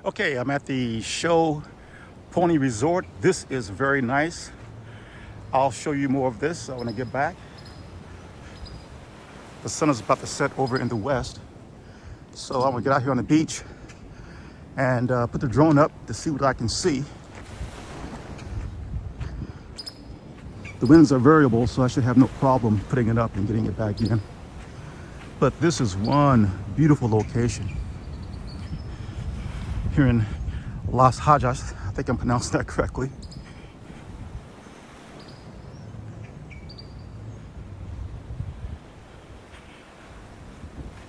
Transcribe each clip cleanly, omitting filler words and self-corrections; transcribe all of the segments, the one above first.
Okay, I'm at the Show Pony Resort. This is very nice. I'll show you more of this when I get back. The sun is about to set over in the west. So I'm gonna get out here on the beach and put the drone up to see what I can see. The winds are variable, so I should have no problem putting it up and getting it back in. But this is one beautiful location here in Las Lajas. I think I'm pronouncing that correctly.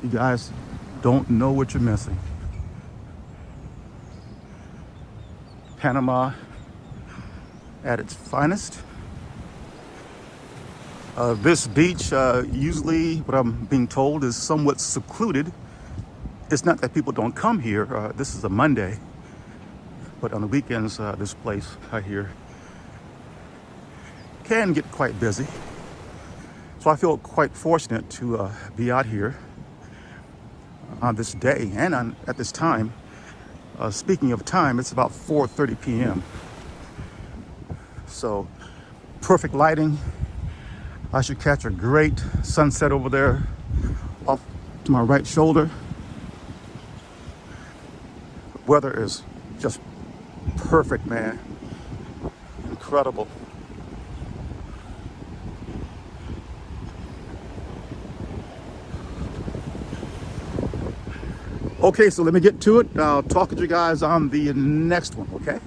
You guys don't know what you're missing. Panama at its finest. This beach, usually what I'm being told, is somewhat secluded. It's not that people don't come here. This is a Monday, but on the weekends, this place I hear can get quite busy. So I feel quite fortunate to be out here on this day and at this time. Speaking of time, it's about 4:30 p.m. So perfect lighting. I should catch a great sunset over there off to my right shoulder. Weather is just perfect, man. Incredible. Okay, so let me get to it. I'll talk to you guys on the next one, okay?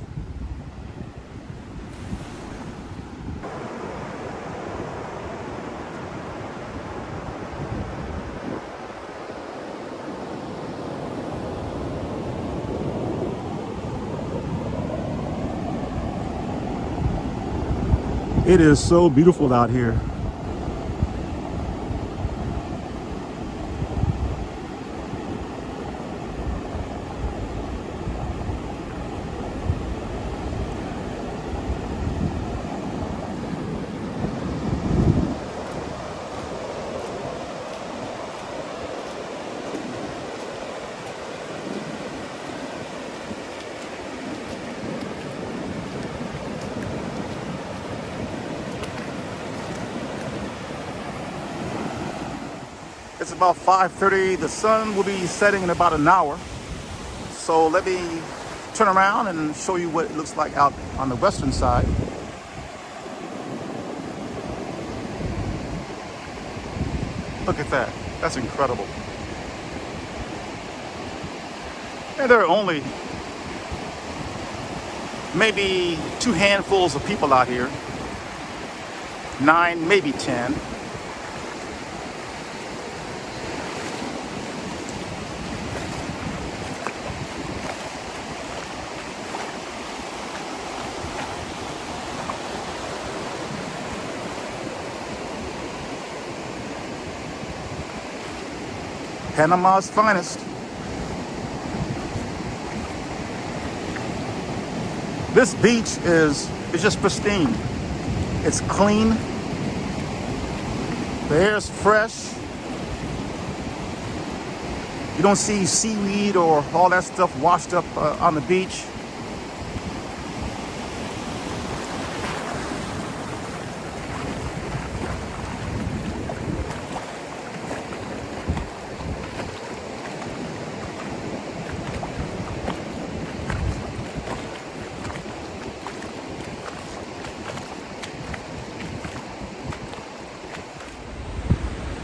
It is so beautiful out here. It's about 5:30. The sun will be setting in about an hour. So let me turn around and show you what it looks like out on the western side. Look at that. That's incredible. And there are only maybe 2 handfuls of people out here. 9, maybe 10. Panama's finest. This beach is just pristine. It's clean. The air is fresh. You don't see seaweed or all that stuff washed up on the beach.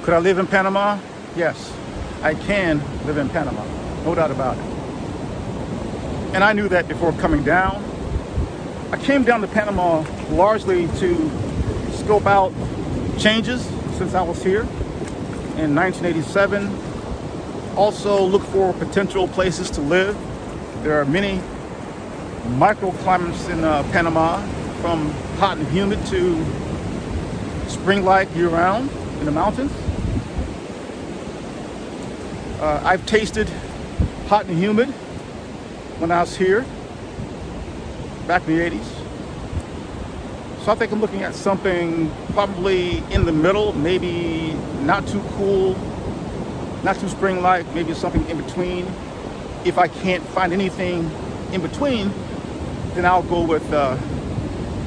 Could I live in Panama? Yes, I can live in Panama, no doubt about it. And I knew that before coming down. I came down to Panama largely to scope out changes since I was here in 1987. Also look for potential places to live. There are many microclimates in Panama, from hot and humid to spring-like year-round in the mountains. I've tasted hot and humid when I was here back in the 80s. So I think I'm looking at something probably in the middle, maybe not too cool, not too spring-like, maybe something in between. If I can't find anything in between, then I'll go with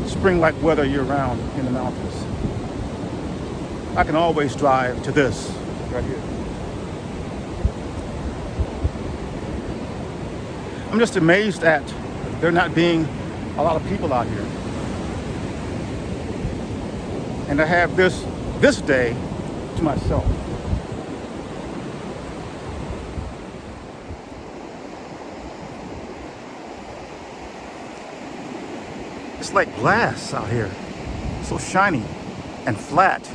spring-like weather year-round in the mountains. I can always drive to this right here. I'm just amazed at there not being a lot of people out here. And I have this day to myself. It's like glass out here, so shiny and flat.